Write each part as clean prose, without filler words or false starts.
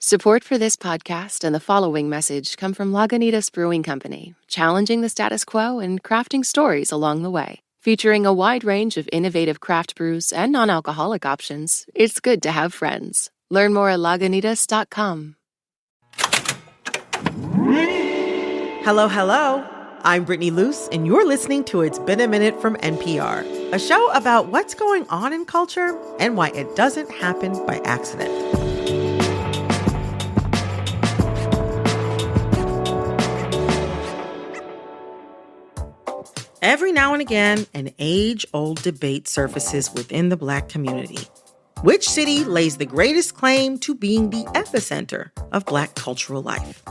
Support for this podcast and the following message come from Lagunitas Brewing Company, challenging the status quo and crafting stories along the way. Featuring a wide range of innovative craft brews and non-alcoholic options, it's good to have friends. Learn more at lagunitas.com. Hello, hello. I'm Brittany Luse, and you're listening to It's Been a Minute from NPR, a show about what's going on in culture and why it doesn't happen by accident. Every now and again, an age-old debate surfaces within the Black community. Which city lays the greatest claim to being the epicenter of Black cultural life?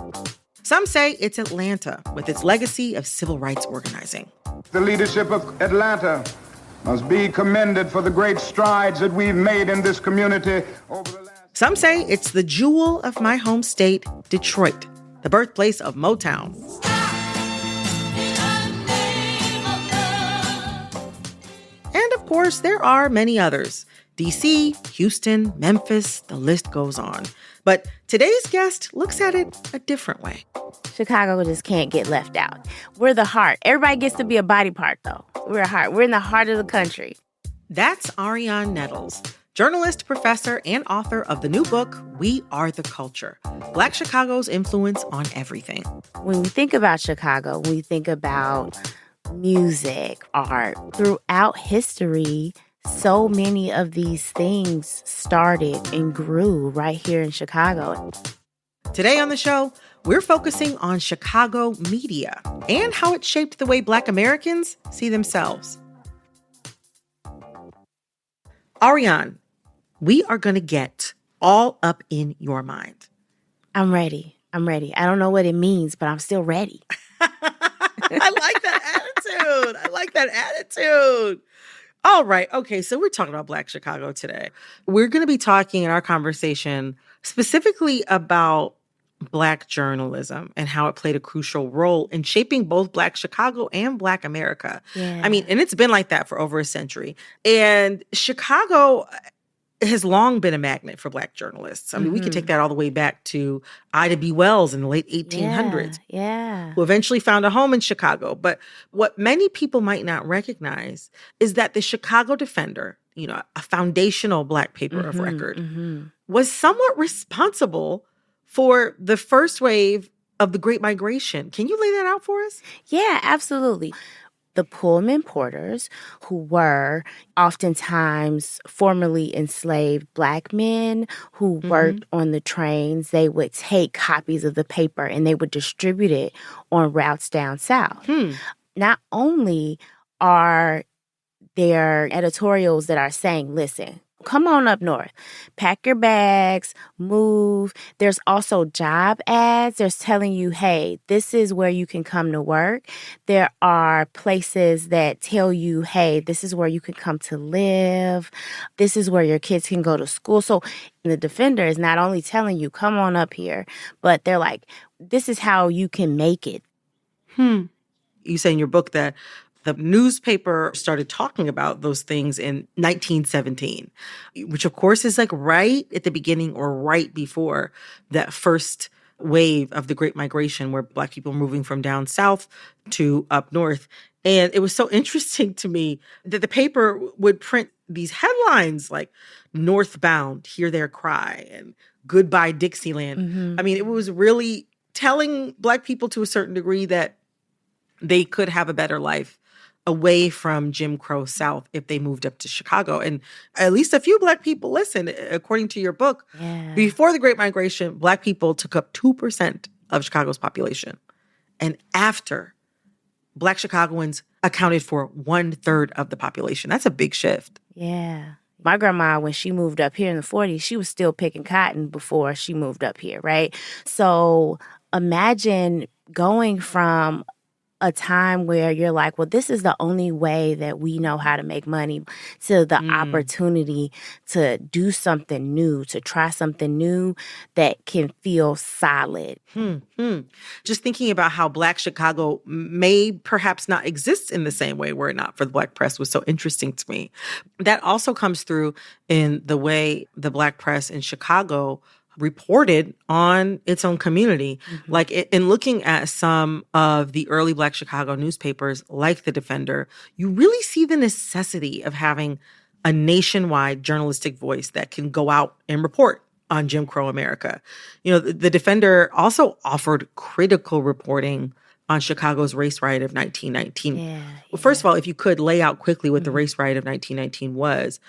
Some say it's Atlanta, with its legacy of civil rights organizing. The leadership of Atlanta must be commended for the great strides that we've made in this community over the last... Some say it's the jewel of my home state, Detroit, the birthplace of Motown. And of course, there are many others. DC, Houston, Memphis, the list goes on. But today's guest looks at it a different way. Chicago just can't get left out. We're the heart. Everybody gets to be a body part, though. We're a heart. We're in the heart of the country. That's Arionne Nettles, journalist, professor, and author of the new book, We Are the Culture, Black Chicago's Influence on Everything. When we think about Chicago, we think about music, art. Throughout history, so many of these things started and grew right here in Chicago. Today on the show, we're focusing on Chicago media and how it shaped the way Black Americans see themselves. Arionne, we are going to get all up in your mind. I'm ready. I don't know what it means, but I'm still ready. I like that attitude. All right. Okay. So we're talking about Black Chicago today. We're going to be talking in our conversation specifically about Black journalism and how it played a crucial role in shaping both Black Chicago and Black America. Yeah. I mean, and it's been like that for over a century. And Chicago has long been a magnet for Black journalists. I mean, we could take that all the way back to Ida B. Wells in the late 1800s. Yeah. Who eventually found a home in Chicago. But what many people might not recognize is that the Chicago Defender, you know, a foundational Black paper of record, was somewhat responsible for the first wave of the Great Migration. Can you lay that out for us? Yeah, absolutely. The Pullman porters, who were oftentimes formerly enslaved Black men who worked on the trains, they would take copies of the paper and they would distribute it on routes down south. Not only are there editorials that are saying, listen, come on up north, pack your bags, move. There's also job ads. There's telling you, hey, this is where you can come to work. There are places that tell you, hey, this is where you can come to live. This is where your kids can go to school. So the Defender is not only telling you, come on up here, but they're like, this is how you can make it. You say in your book that the newspaper started talking about those things in 1917, which of course is like right at the beginning or right before that first wave of the Great Migration where Black people were moving from down south to up north. And it was so interesting to me that the paper would print these headlines like Northbound, Hear Their Cry, and Goodbye Dixieland. I mean, it was really telling Black people to a certain degree that they could have a better life away from Jim Crow South if they moved up to Chicago. And at least a few Black people, listen, according to your book, before the Great Migration, Black people took up 2% of Chicago's population. And after, Black Chicagoans accounted for 1/3 of the population. That's a big shift. Yeah. My grandma, when she moved up here in the 40s, she was still picking cotton before she moved up here, right? So imagine going from a time where you're like, well, this is the only way that we know how to make money, to the opportunity to do something new, to try something new that can feel solid. Just thinking about how Black Chicago may perhaps not exist in the same way were it not for the Black press was so interesting to me. That also comes through in the way the Black press in Chicago reported on its own community. Like in looking at some of the early Black Chicago newspapers, like The Defender, you really see the necessity of having a nationwide journalistic voice that can go out and report on Jim Crow America. You know, the Defender also offered critical reporting on Chicago's race riot of 1919. Well, first of all, if you could lay out quickly what the race riot of 1919 was,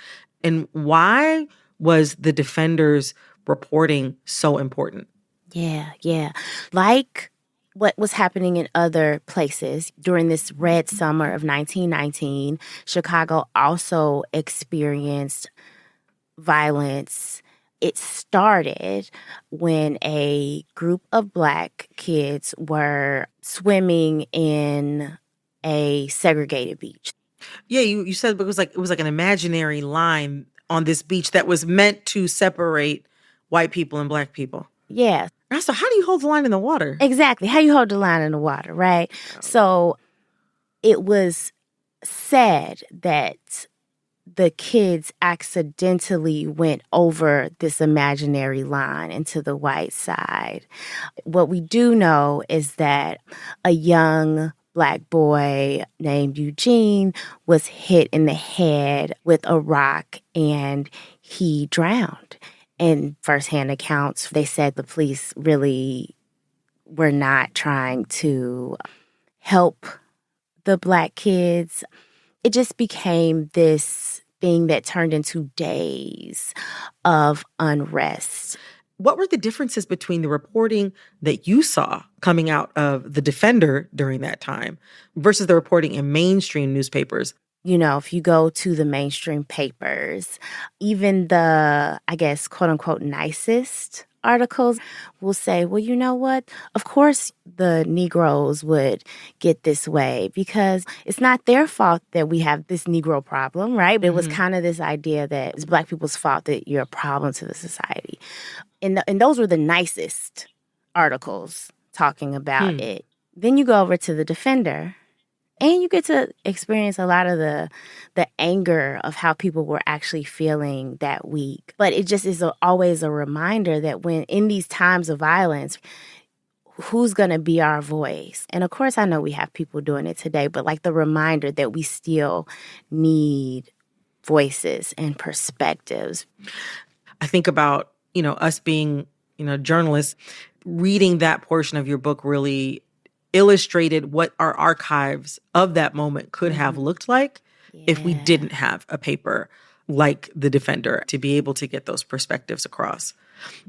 and why was the Defender's reporting so important? Yeah. Like what was happening in other places during this red summer of 1919, Chicago also experienced violence. It started when a group of Black kids were swimming in a segregated beach. Yeah, you said it was like an imaginary line on this beach that was meant to separate white people and Black people. Yeah. So how do you hold the line in the water? Exactly. How you hold the line in the water, right? So it was said that the kids accidentally went over this imaginary line into the white side. What we do know is that a young Black boy named Eugene was hit in the head with a rock and he drowned. In firsthand accounts, they said the police really were not trying to help the Black kids. It just became this thing that turned into days of unrest. What were the differences between the reporting that you saw coming out of The Defender during that time versus the reporting in mainstream newspapers? You know, if you go to the mainstream papers, even the, I guess, quote unquote, nicest articles will say, well, you know what? Of course the Negroes would get this way because it's not their fault that we have this Negro problem, right? But it was kind of this idea that it's Black people's fault that you're a problem to the society. And those were the nicest articles talking about it. Then you go over to The Defender, and you get to experience a lot of the anger of how people were actually feeling that week. But it just is always a reminder that when in these times of violence, who's going to be our voice? And of course, I know we have people doing it today, but like the reminder that we still need voices and perspectives. I think about, us being, journalists, reading that portion of your book really illustrated what our archives of that moment could have looked like if we didn't have a paper like The Defender to be able to get those perspectives across.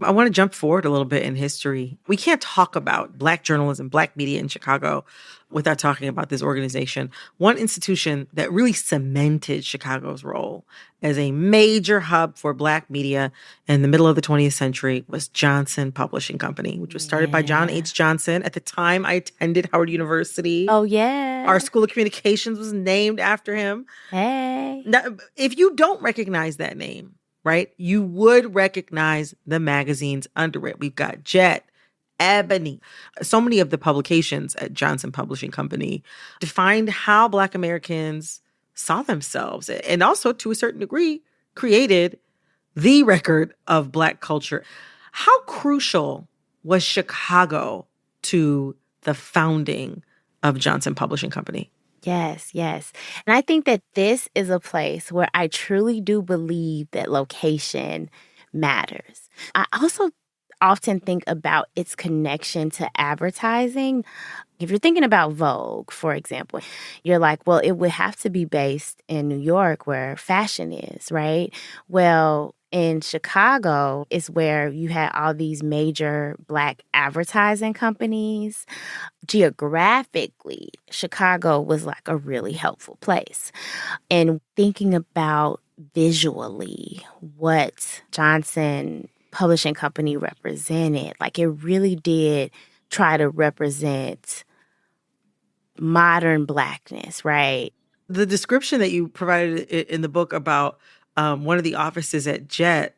I want to jump forward a little bit in history. We can't talk about Black journalism, Black media in Chicago without talking about this organization. One institution that really cemented Chicago's role as a major hub for Black media in the middle of the 20th century was Johnson Publishing Company, which was started by John H. Johnson. At the time, I attended Howard University. Oh, yeah. Our School of Communications was named after him. Hey. Now, if you don't recognize that name, right, you would recognize the magazines under it. We've got Jet, Ebony. So many of the publications at Johnson Publishing Company defined how Black Americans saw themselves and also, to a certain degree, created the record of Black culture. How crucial was Chicago to the founding of Johnson Publishing Company? Yes. And I think that this is a place where I truly do believe that location matters. I also often think about its connection to advertising. If you're thinking about Vogue, for example, you're like, well, it would have to be based in New York where fashion is, right? Well, in Chicago is where you had all these major Black advertising companies. Geographically, Chicago was like a really helpful place. And thinking about visually what Johnson Publishing Company represented, like it really did try to represent modern Blackness, right? The description that you provided in the book about one of the offices at Jet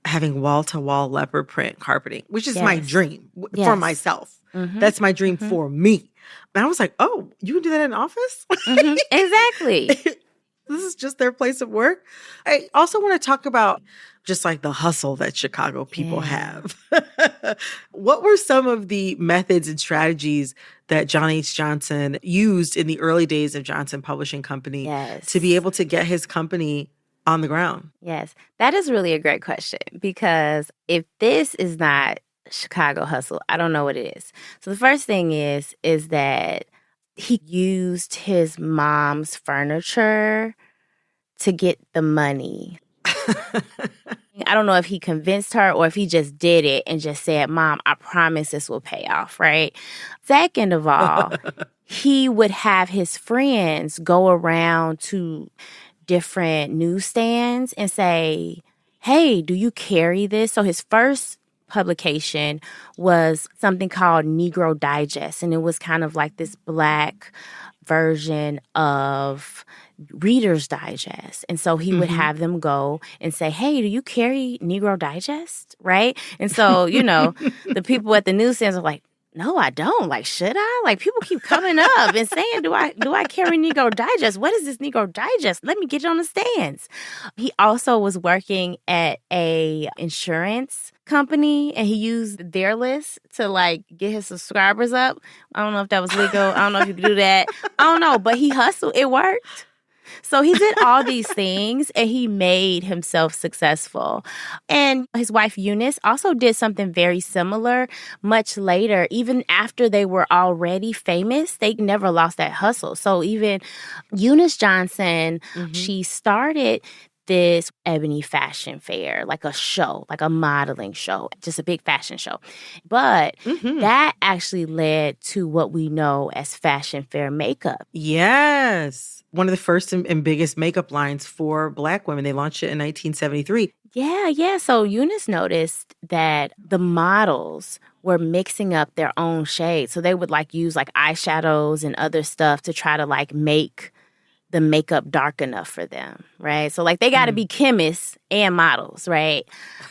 having wall-to-wall leopard print carpeting, which is my dream for myself. That's my dream for me. And I was like, oh, you can do that in an office? Exactly. This is just their place of work. I also want to talk about just like the hustle that Chicago people have. What were some of the methods and strategies that John H. Johnson used in the early days of Johnson Publishing Company to be able to get his company on the ground? Yes, that is really a great question, because if this is not Chicago hustle, I don't know what it is. So the first thing is that he used his mom's furniture to get the money. I don't know if he convinced her or if he just did it and just said, Mom, I promise this will pay off, right? Second of all, he would have his friends go around to different newsstands and say, hey, do you carry this? So his first publication was something called Negro Digest, and it was kind of like this Black version of Reader's Digest. And so he would have them go and say, hey, do you carry Negro Digest? Right? And so, the people at the newsstands are like, no, I don't. Like, should I? Like, people keep coming up and saying, do I carry Negro Digest? What is this Negro Digest? Let me get it on the stands. He also was working at a insurance company, and he used their list to, like, get his subscribers up. I don't know if that was legal. I don't know if you could do that. I don't know, but he hustled. It worked. So he did all these things, and he made himself successful. And his wife, Eunice, also did something very similar much later. Even after they were already famous, they never lost that hustle. So even Eunice Johnson, she started this Ebony Fashion Fair, like a show, like a modeling show, just a big fashion show. But that actually led to what we know as fashion fair makeup. Yes. One of the first and biggest makeup lines for Black women. They launched it in 1973. Yeah. So Eunice noticed that the models were mixing up their own shades. So they would use eyeshadows and other stuff to try to make the makeup dark enough for them, right? So they got to be chemists and models, right?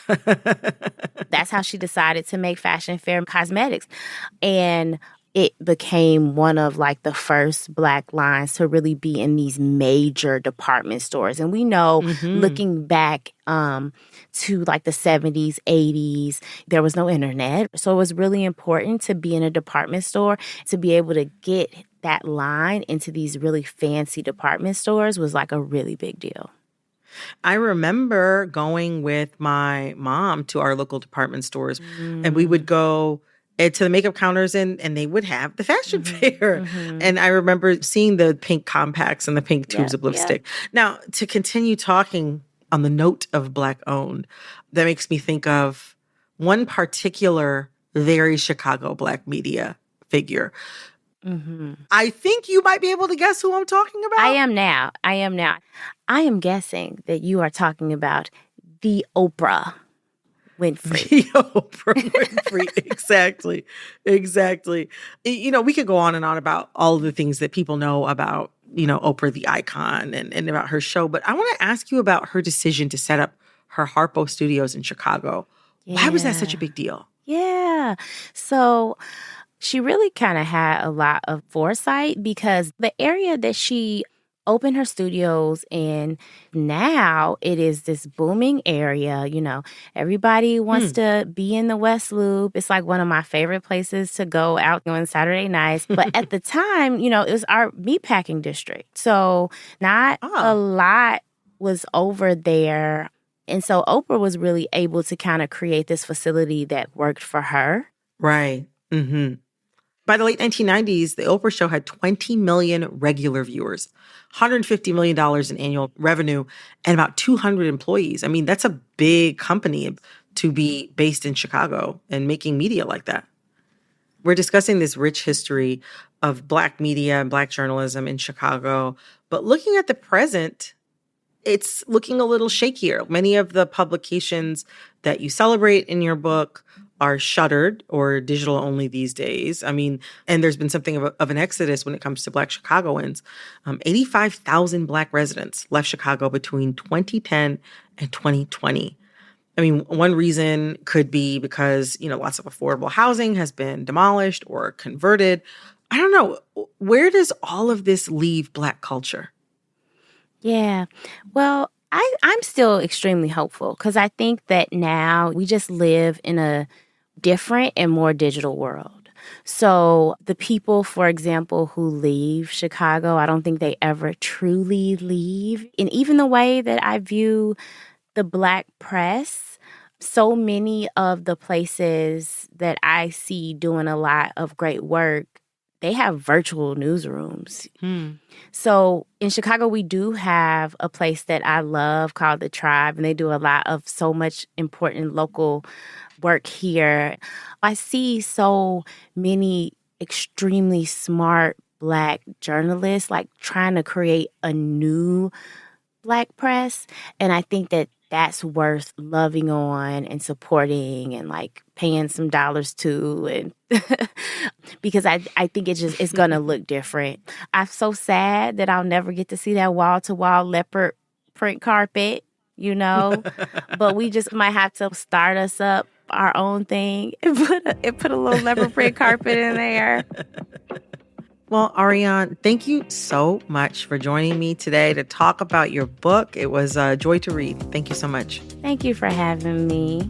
That's how she decided to make fashion fair cosmetics. And it became one of the first Black lines to really be in these major department stores. And we know, looking back to the 70s, 80s, there was no internet. So it was really important to be in a department store, to be able to get that line into these really fancy department stores was a really big deal. I remember going with my mom to our local department stores, and we would go to the makeup counters, and they would have the fashion fair. And I remember seeing the pink compacts and the pink tubes of lipstick. Now, to continue talking on the note of Black owned, that makes me think of one particular very Chicago Black media figure. I think you might be able to guess who I'm talking about. I am now. I am guessing that you are talking about the Oprah Winfrey. The Oprah Winfrey. Exactly. We could go on and on about all of the things that people know about, Oprah the icon and about her show. But I want to ask you about her decision to set up her Harpo Studios in Chicago. Why was that such a big deal? Yeah. So she really kind of had a lot of foresight, because the area that she opened her studios in, now it is this booming area. Everybody wants to be in the West Loop. It's one of my favorite places to go out on Saturday nights. But at the time, it was our meatpacking district. So not a lot was over there. And so Oprah was really able to kind of create this facility that worked for her. Right. By the late 1990s, The Oprah Show had 20 million regular viewers, $150 million in annual revenue, and about 200 employees. I mean, that's a big company to be based in Chicago and making media like that. We're discussing this rich history of Black media and Black journalism in Chicago. But looking at the present, it's looking a little shakier. Many of the publications that you celebrate in your book are shuttered or digital only these days. I mean, and there's been something of an exodus when it comes to Black Chicagoans. 85,000 Black residents left Chicago between 2010 and 2020. I mean, one reason could be because, lots of affordable housing has been demolished or converted. I don't know. Where does all of this leave Black culture? Yeah. Well, I'm still extremely hopeful because I think that now we just live in a different and more digital world. So the people, for example, who leave Chicago, I don't think they ever truly leave. And even the way that I view the Black press, so many of the places that I see doing a lot of great work, they have virtual newsrooms. So in Chicago, we do have a place that I love called The Tribe, and they do a lot of so much important local work here. I see so many extremely smart Black journalists like trying to create a new Black press, and I think that that's worth loving on and supporting and like paying some dollars to, and because I think it's gonna look different. I'm so sad that I'll never get to see that wall-to-wall leopard print carpet, but we just might have to start us up our own thing and put a little leopard print carpet in there. Well, Arionne, thank you so much for joining me today to talk about your book. It was a joy to read. Thank you so much. Thank you for having me.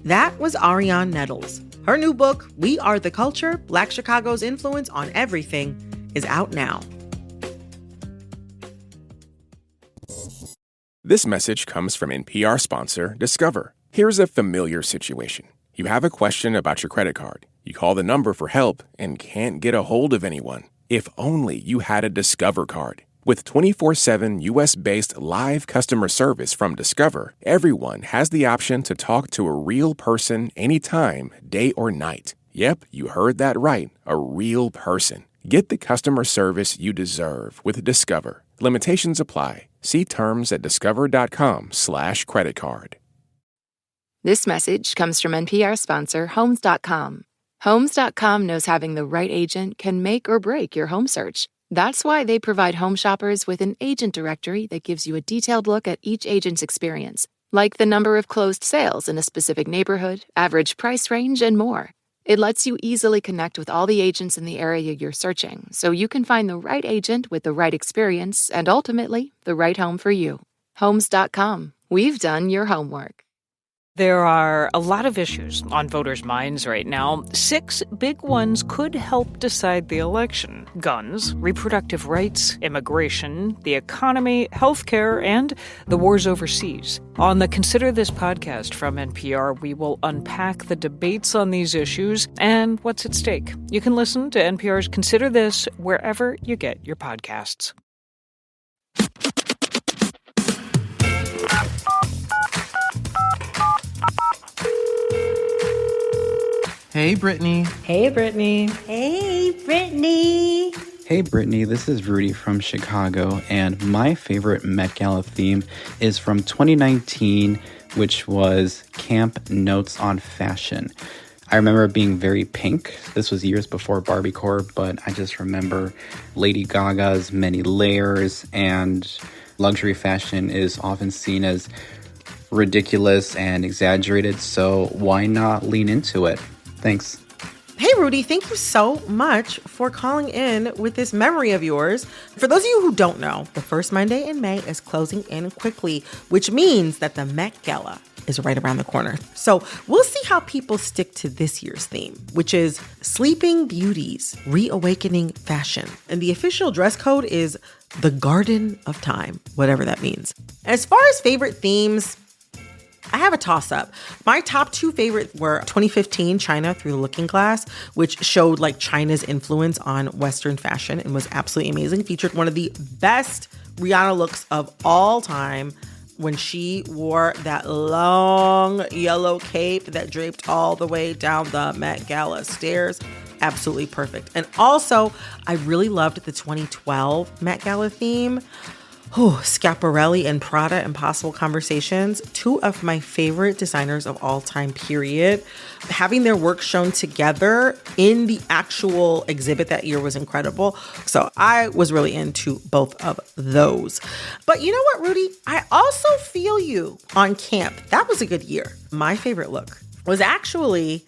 That was Arionne Nettles. Her new book, We Are the Culture, Black Chicago's Influence on Everything, is out now. This message comes from NPR sponsor Discover. Here's a familiar situation. You have a question about your credit card. You call the number for help and can't get a hold of anyone. If only you had a Discover card. With 24/7 U.S.-based live customer service from Discover, everyone has the option to talk to a real person anytime, day or night. Yep, you heard that right, a real person. Get the customer service you deserve with Discover. Limitations apply. See terms at discover.com/creditcard. This message comes from NPR sponsor Homes.com. Homes.com knows having the right agent can make or break your home search. That's why they provide home shoppers with an agent directory that gives you a detailed look at each agent's experience, like the number of closed sales in a specific neighborhood, average price range, and more. It lets you easily connect with all the agents in the area you're searching, so you can find the right agent with the right experience and ultimately the right home for you. Homes.com. We've done your homework. There are a lot of issues on voters' minds right now. 6 big ones could help decide the election: guns, reproductive rights, immigration, the economy, healthcare, and the wars overseas. On the Consider This podcast from NPR, we will unpack the debates on these issues and what's at stake. You can listen to NPR's Consider This wherever you get your podcasts. Hey, Brittany. Hey, Brittany. Hey, Brittany. Hey, Brittany, this is Rudy from Chicago, and my favorite Met Gala theme is from 2019, which was Camp Notes on Fashion. I remember it being very pink. This was years before Barbiecore, but I just remember Lady Gaga's many layers, and luxury fashion is often seen as ridiculous and exaggerated, so why not lean into it? Thanks. Hey, Rudy, thank you so much for calling in with this memory of yours. For those of you who don't know, the first Monday in May is closing in quickly, which means that the Met Gala is right around the corner. So we'll see how people stick to this year's theme, which is Sleeping Beauties, Reawakening Fashion. And the official dress code is the Garden of Time, whatever that means. As far as favorite themes, I have a toss-up. My top 2 favorite were 2015 China Through the Looking Glass, which showed like China's influence on Western fashion and was absolutely amazing. Featured one of the best Rihanna looks of all time when she wore that long yellow cape that draped all the way down the Met Gala stairs. Absolutely perfect. And also, I really loved the 2012 Met Gala theme. Schiaparelli and Prada, Impossible Conversations, 2 of my favorite designers of all time, period. Having their work shown together in the actual exhibit that year was incredible. So I was really into both of those. But you know what, Rudy? I also feel you on camp. That was a good year. My favorite look was actually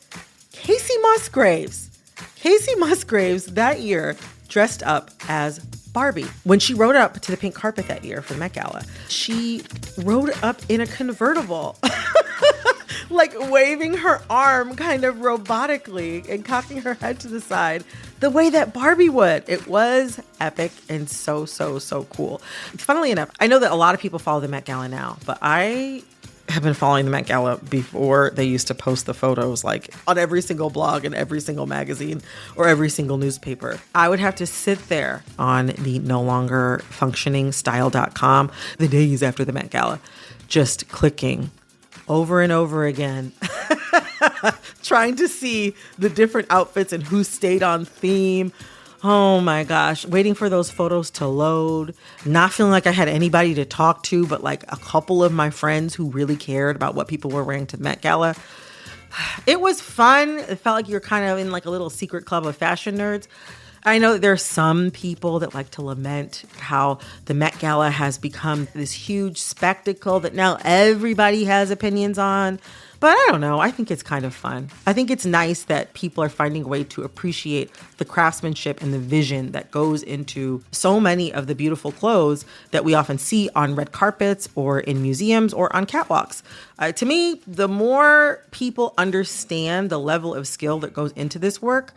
Casey Musgraves. Casey Musgraves that year dressed up as Barbie. When she rode up to the pink carpet that year for the Met Gala, she rode up in a convertible, like waving her arm kind of robotically and cocking her head to the side the way that Barbie would. It was epic and so cool. Funnily enough, I know that a lot of people follow the Met Gala now, but I have been following the Met Gala before they used to post the photos like on every single blog and every single magazine or every single newspaper. I would have to sit there on the no longer functioning style.com the days after the Met Gala, just clicking over and over again, trying to see the different outfits and who stayed on theme. Oh my gosh, waiting for those photos to load, not feeling like I had anybody to talk to, but like a couple of my friends who really cared about what people were wearing to the Met Gala. It was fun. It felt like you're kind of in like a little secret club of fashion nerds. I know that there are some people that like to lament how the Met Gala has become this huge spectacle that now everybody has opinions on. But I don't know. I think it's kind of fun. I think it's nice that people are finding a way to appreciate the craftsmanship and the vision that goes into so many of the beautiful clothes that we often see on red carpets or in museums or on catwalks. To me, the more people understand the level of skill that goes into this work,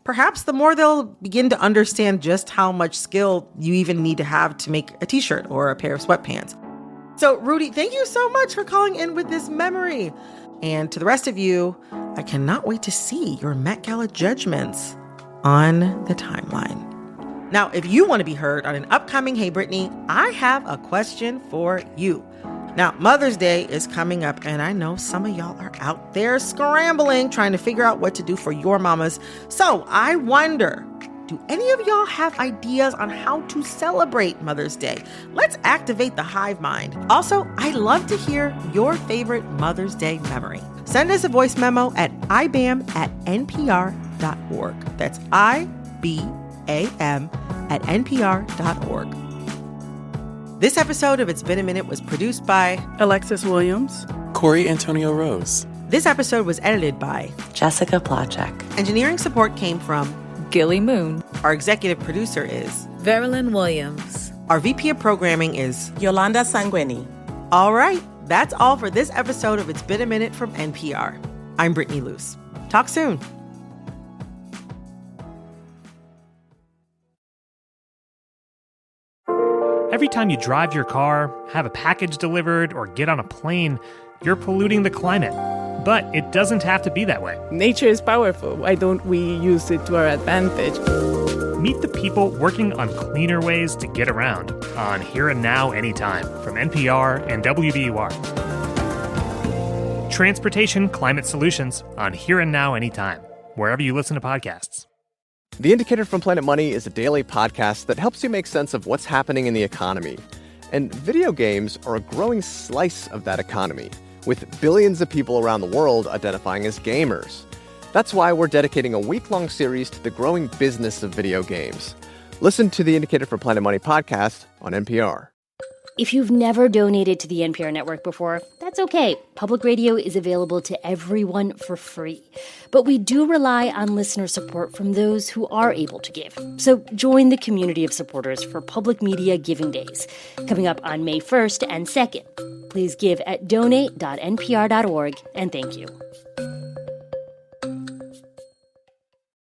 perhaps the more they'll begin to understand just how much skill you even need to have to make a t-shirt or a pair of sweatpants. So, Rudy, thank you so much for calling in with this memory. And to the rest of you, I cannot wait to see your Met Gala judgments on the timeline. Now, if you want to be heard on an upcoming Hey Brittany, I have a question for you. Now, Mother's Day is coming up, and I know some of y'all are out there scrambling, trying to figure out what to do for your mamas. So I wonder, do any of y'all have ideas on how to celebrate Mother's Day? Let's activate the hive mind. Also, I'd love to hear your favorite Mother's Day memory. Send us a voice memo at ibam@npr.org. That's IBAM@npr.org. This episode of It's Been a Minute was produced by Alexis Williams, Corey Antonio Rose. This episode was edited by Jessica Plachek. Engineering support came from Gilly Moon. Our executive producer is Verilyn Williams. Our VP of programming is Yolanda Sanguini. All right, that's all for this episode of It's Been a Minute from NPR. I'm Brittany Luse. Talk soon. Every time you drive your car, have a package delivered, or get on a plane, you're polluting the climate. But it doesn't have to be that way. Nature is powerful. Why don't we use it to our advantage? Meet the people working on cleaner ways to get around on Here and Now Anytime from NPR and WBUR. Transportation Climate Solutions on Here and Now Anytime, wherever you listen to podcasts. The Indicator from Planet Money is a daily podcast that helps you make sense of what's happening in the economy. And video games are a growing slice of that economy, with billions of people around the world identifying as gamers. That's why we're dedicating a week-long series to the growing business of video games. Listen to the Indicator from Planet Money podcast on NPR. If you've never donated to the NPR network before, that's okay. Public radio is available to everyone for free. But we do rely on listener support from those who are able to give. So join the community of supporters for Public Media Giving Days, coming up on May 1st and 2nd. Please give at donate.npr.org, and thank you.